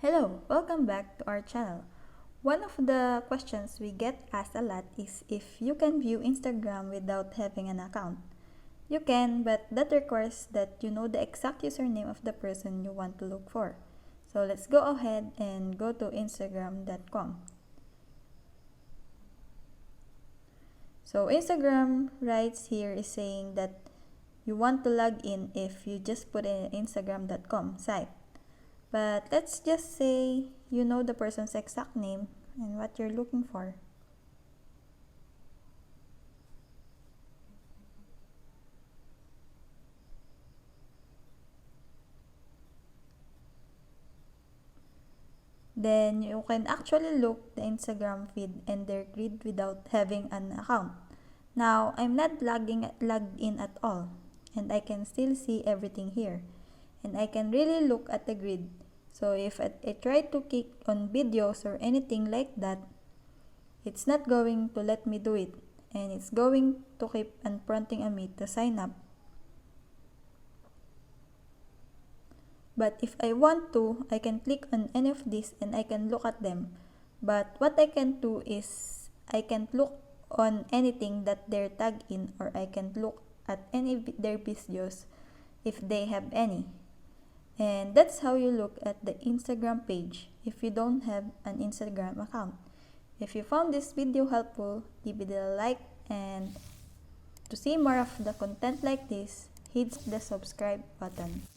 Hello, welcome back to our channel. One of the questions we get asked a lot is if you can view Instagram without having an account. You can, but that requires that you know the exact username of the person you want to look for. So let's go ahead and go to instagram.com. So Instagram writes here is saying that you want to log in if you just put in instagram.com site. But let's just say you know the person's exact name and what you're looking for. Then you can actually look the Instagram feed and their grid without having an account. Now, I'm not logged in at all, and I can still see everything here. And I can really look at the grid. So if I try to click on videos or anything like that, it's not going to let me do it, and it's going to keep on prompting me to sign up. But if I want to, I can click on any of these and I can look at them. But what I can do is I can't look on anything that they're tagged in, or I can look at any of their videos if they have any. And that's how you look at the Instagram page if you don't have an Instagram account. If you found this video helpful, give it a like, and to see more of the content like this, hit the subscribe button.